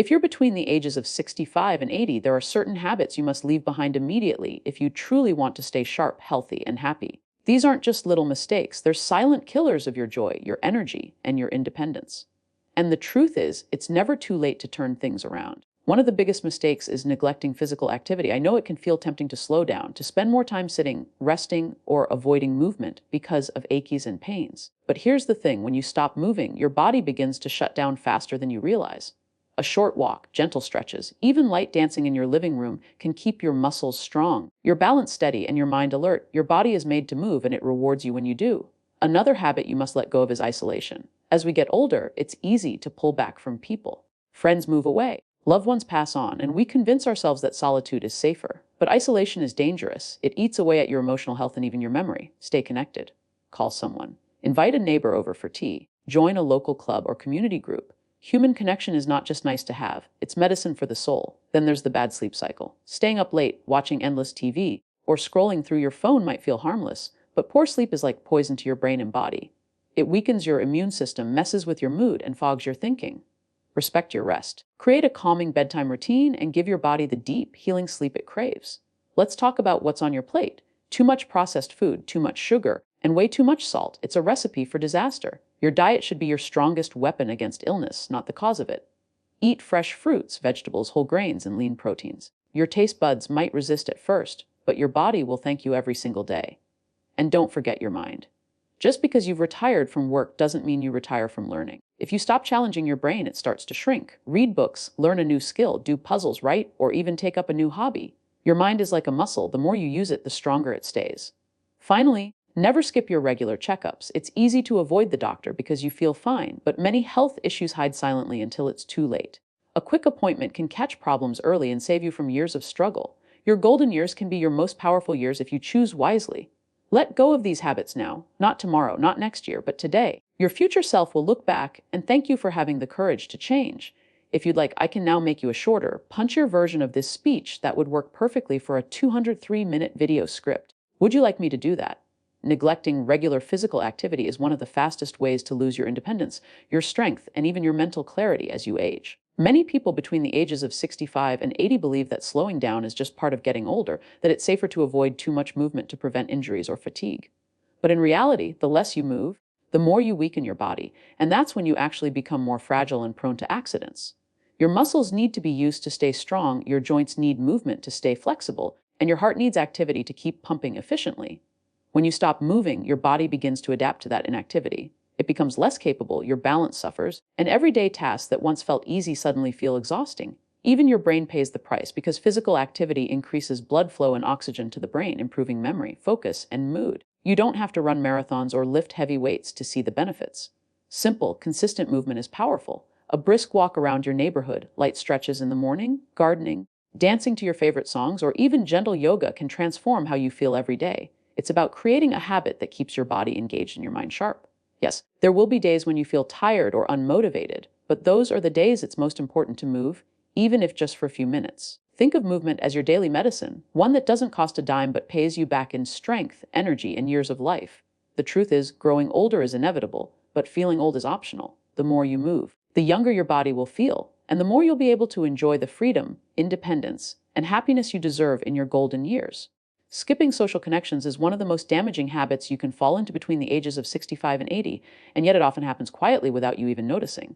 If you're between the ages of 65 and 80, there are certain habits you must leave behind immediately if you truly want to stay sharp, healthy, and happy. These aren't just little mistakes, they're silent killers of your joy, your energy, and your independence. And the truth is, it's never too late to turn things around. One of the biggest mistakes is neglecting physical activity. I know it can feel tempting to slow down, to spend more time sitting, resting, or avoiding movement because of aches and pains. But here's the thing, when you stop moving, your body begins to shut down faster than you realize. A short walk, gentle stretches, even light dancing in your living room can keep your muscles strong, your balance steady, and your mind alert. Your body is made to move, and it rewards you when you do. Another habit you must let go of is isolation. As we get older, it's easy to pull back from people. Friends move away, loved ones pass on, and we convince ourselves that solitude is safer. But isolation is dangerous. It eats away at your emotional health and even your memory. Stay connected. Call someone. Invite a neighbor over for tea. Join a local club or community group. Human connection is not just nice to have, it's medicine for the soul. Then there's the bad sleep cycle. Staying up late, watching endless TV, or scrolling through your phone might feel harmless, but poor sleep is like poison to your brain and body. It weakens your immune system, messes with your mood, and fogs your thinking. Respect your rest. Create a calming bedtime routine and give your body the deep, healing sleep it craves. Let's talk about what's on your plate. Too much processed food, too much sugar, and way too much salt. It's a recipe for disaster. Your diet should be your strongest weapon against illness, not the cause of it. Eat fresh fruits, vegetables, whole grains, and lean proteins. Your taste buds might resist at first, but your body will thank you every single day. And don't forget your mind. Just because you've retired from work doesn't mean you retire from learning. If you stop challenging your brain, it starts to shrink. Read books, learn a new skill, do puzzles, write, or even take up a new hobby. Your mind is like a muscle. The more you use it, the stronger it stays. Finally, never skip your regular checkups. It's easy to avoid the doctor because you feel fine, but many health issues hide silently until it's too late. A quick appointment can catch problems early and save you from years of struggle. Your golden years can be your most powerful years if you choose wisely. Let go of these habits now, not tomorrow, not next year, but today. Your future self will look back and thank you for having the courage to change. If you'd like, I can now make you a shorter, punchier version of this speech that would work perfectly for a 203-minute video script. Would you like me to do that? Neglecting regular physical activity is one of the fastest ways to lose your independence, your strength, and even your mental clarity as you age. Many people between the ages of 65 and 80 believe that slowing down is just part of getting older, that it's safer to avoid too much movement to prevent injuries or fatigue. But in reality, the less you move, the more you weaken your body, and that's when you actually become more fragile and prone to accidents. Your muscles need to be used to stay strong, your joints need movement to stay flexible, and your heart needs activity to keep pumping efficiently. When you stop moving, your body begins to adapt to that inactivity. It becomes less capable, your balance suffers, and everyday tasks that once felt easy suddenly feel exhausting. Even your brain pays the price because physical activity increases blood flow and oxygen to the brain, improving memory, focus, and mood. You don't have to run marathons or lift heavy weights to see the benefits. Simple, consistent movement is powerful. A brisk walk around your neighborhood, light stretches in the morning, gardening, dancing to your favorite songs, or even gentle yoga can transform how you feel every day. It's about creating a habit that keeps your body engaged and your mind sharp. Yes, there will be days when you feel tired or unmotivated, but those are the days it's most important to move, even if just for a few minutes. Think of movement as your daily medicine, one that doesn't cost a dime but pays you back in strength, energy, and years of life. The truth is, growing older is inevitable, but feeling old is optional. The more you move, the younger your body will feel, and the more you'll be able to enjoy the freedom, independence, and happiness you deserve in your golden years. Skipping social connections is one of the most damaging habits you can fall into between the ages of 65 and 80, and yet it often happens quietly without you even noticing.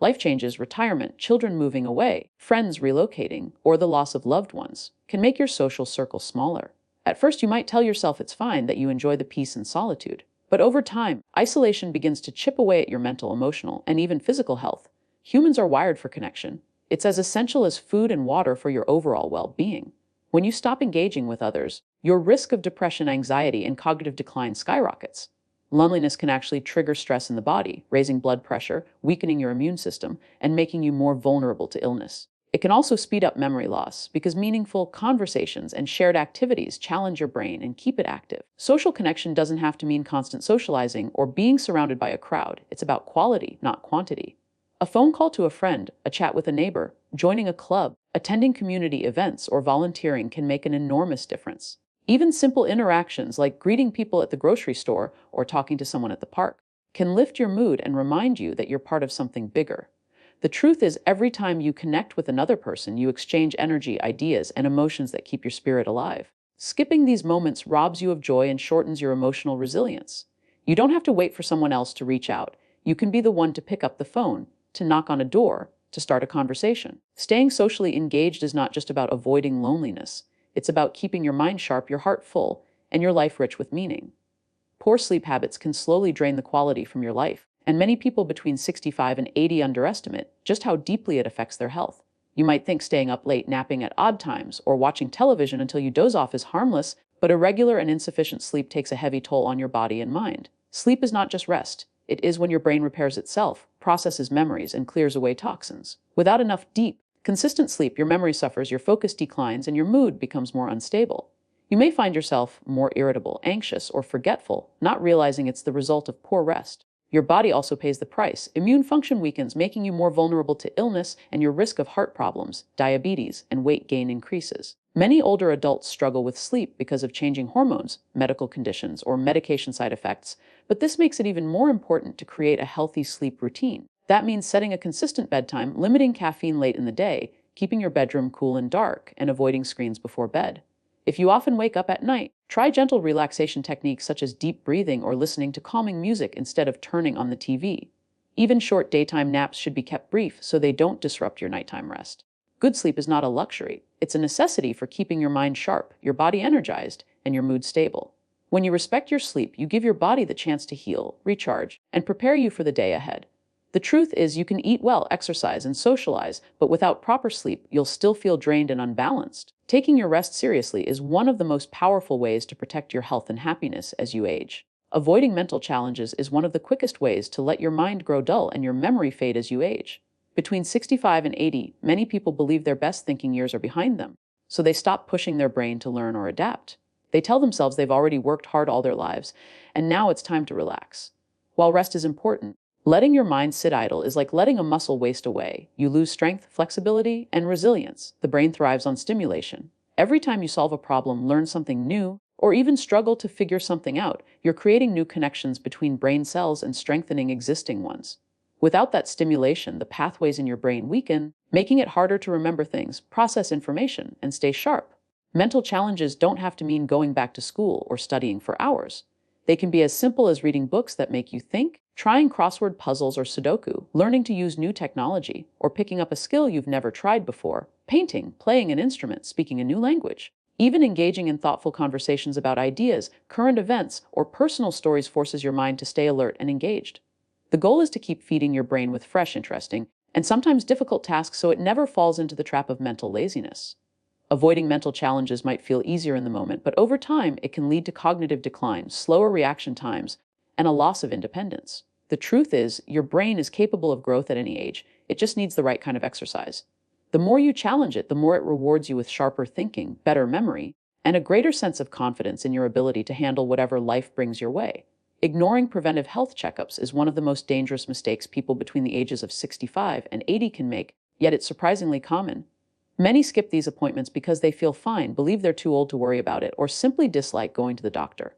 Life changes, retirement, children moving away, friends relocating, or the loss of loved ones can make your social circle smaller. At first, you might tell yourself it's fine, that you enjoy the peace and solitude. But over time, isolation begins to chip away at your mental, emotional, and even physical health. Humans are wired for connection. It's as essential as food and water for your overall well-being. When you stop engaging with others, your risk of depression, anxiety, and cognitive decline skyrockets. Loneliness can actually trigger stress in the body, raising blood pressure, weakening your immune system, and making you more vulnerable to illness. It can also speed up memory loss because meaningful conversations and shared activities challenge your brain and keep it active. Social connection doesn't have to mean constant socializing or being surrounded by a crowd. It's about quality, not quantity. A phone call to a friend, a chat with a neighbor, joining a club, attending community events, or volunteering can make an enormous difference. Even simple interactions like greeting people at the grocery store or talking to someone at the park can lift your mood and remind you that you're part of something bigger. The truth is, every time you connect with another person, you exchange energy, ideas, and emotions that keep your spirit alive. Skipping these moments robs you of joy and shortens your emotional resilience. You don't have to wait for someone else to reach out. You can be the one to pick up the phone, to knock on a door, to start a conversation. Staying socially engaged is not just about avoiding loneliness. It's about keeping your mind sharp, your heart full, and your life rich with meaning. Poor sleep habits can slowly drain the quality from your life, and many people between 65 and 80 underestimate just how deeply it affects their health. You might think staying up late, napping at odd times, or watching television until you doze off is harmless, but irregular and insufficient sleep takes a heavy toll on your body and mind. Sleep is not just rest. It is when your brain repairs itself, processes memories, and clears away toxins. Without enough deep, consistent sleep, your memory suffers, your focus declines, and your mood becomes more unstable. You may find yourself more irritable, anxious, or forgetful, not realizing it's the result of poor rest. Your body also pays the price. Immune function weakens, making you more vulnerable to illness, and your risk of heart problems, diabetes, and weight gain increases. Many older adults struggle with sleep because of changing hormones, medical conditions, or medication side effects, but this makes it even more important to create a healthy sleep routine. That means setting a consistent bedtime, limiting caffeine late in the day, keeping your bedroom cool and dark, and avoiding screens before bed. If you often wake up at night, try gentle relaxation techniques such as deep breathing or listening to calming music instead of turning on the TV. Even short daytime naps should be kept brief so they don't disrupt your nighttime rest. Good sleep is not a luxury. It's a necessity for keeping your mind sharp, your body energized, and your mood stable. When you respect your sleep, you give your body the chance to heal, recharge, and prepare you for the day ahead. The truth is, you can eat well, exercise, and socialize, but without proper sleep, you'll still feel drained and unbalanced. Taking your rest seriously is one of the most powerful ways to protect your health and happiness as you age. Avoiding mental challenges is one of the quickest ways to let your mind grow dull and your memory fade as you age. Between 65 and 80, many people believe their best thinking years are behind them, so they stop pushing their brain to learn or adapt. They tell themselves they've already worked hard all their lives, and now it's time to relax. While rest is important, letting your mind sit idle is like letting a muscle waste away. You lose strength, flexibility, and resilience. The brain thrives on stimulation. Every time you solve a problem, learn something new, or even struggle to figure something out, you're creating new connections between brain cells and strengthening existing ones. Without that stimulation, the pathways in your brain weaken, making it harder to remember things, process information, and stay sharp. Mental challenges don't have to mean going back to school or studying for hours. They can be as simple as reading books that make you think, trying crossword puzzles or Sudoku, learning to use new technology, or picking up a skill you've never tried before, painting, playing an instrument, speaking a new language. Even engaging in thoughtful conversations about ideas, current events, or personal stories forces your mind to stay alert and engaged. The goal is to keep feeding your brain with fresh, interesting, and sometimes difficult tasks so it never falls into the trap of mental laziness. Avoiding mental challenges might feel easier in the moment, but over time, it can lead to cognitive decline, slower reaction times, and a loss of independence. The truth is, your brain is capable of growth at any age. It just needs the right kind of exercise. The more you challenge it, the more it rewards you with sharper thinking, better memory, and a greater sense of confidence in your ability to handle whatever life brings your way. Ignoring preventive health checkups is one of the most dangerous mistakes people between the ages of 65 and 80 can make, yet it's surprisingly common. Many skip these appointments because they feel fine, believe they're too old to worry about it, or simply dislike going to the doctor.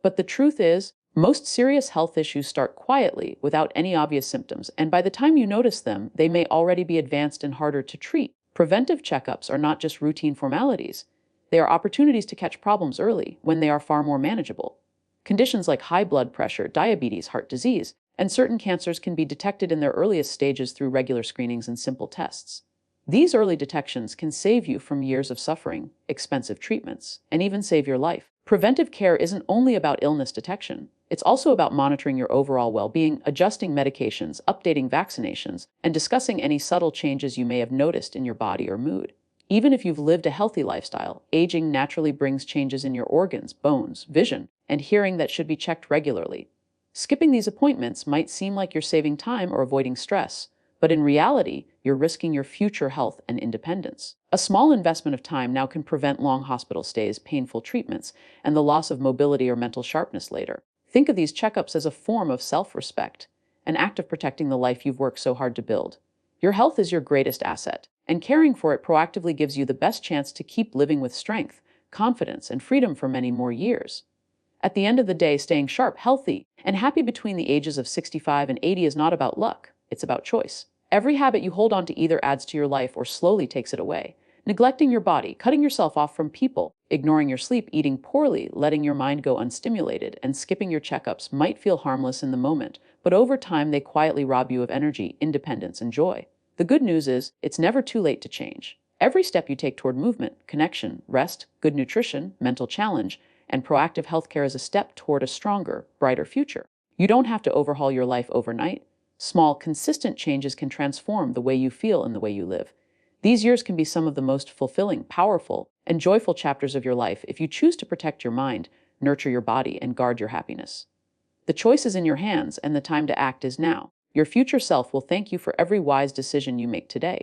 But the truth is, most serious health issues start quietly, without any obvious symptoms, and by the time you notice them, they may already be advanced and harder to treat. Preventive checkups are not just routine formalities. They are opportunities to catch problems early, when they are far more manageable. Conditions like high blood pressure, diabetes, heart disease, and certain cancers can be detected in their earliest stages through regular screenings and simple tests. These early detections can save you from years of suffering, expensive treatments, and even save your life. Preventive care isn't only about illness detection. It's also about monitoring your overall well-being, adjusting medications, updating vaccinations, and discussing any subtle changes you may have noticed in your body or mood. Even if you've lived a healthy lifestyle, aging naturally brings changes in your organs, bones, vision, and hearing that should be checked regularly. Skipping these appointments might seem like you're saving time or avoiding stress, but in reality, you're risking your future health and independence. A small investment of time now can prevent long hospital stays, painful treatments, and the loss of mobility or mental sharpness later. Think of these checkups as a form of self-respect, an act of protecting the life you've worked so hard to build. Your health is your greatest asset, and caring for it proactively gives you the best chance to keep living with strength, confidence, and freedom for many more years. At the end of the day, staying sharp, healthy, and happy between the ages of 65 and 80 is not about luck. It's about choice. Every habit you hold on to either adds to your life or slowly takes it away. Neglecting your body, cutting yourself off from people, ignoring your sleep, eating poorly, letting your mind go unstimulated, and skipping your checkups might feel harmless in the moment, but over time they quietly rob you of energy, independence, and joy. The good news is, it's never too late to change. Every step you take toward movement, connection, rest, good nutrition, mental challenge, and proactive healthcare is a step toward a stronger, brighter future. You don't have to overhaul your life overnight. Small, consistent changes can transform the way you feel and the way you live. These years can be some of the most fulfilling, powerful, and joyful chapters of your life if you choose to protect your mind, nurture your body, and guard your happiness. The choice is in your hands, and the time to act is now. Your future self will thank you for every wise decision you make today.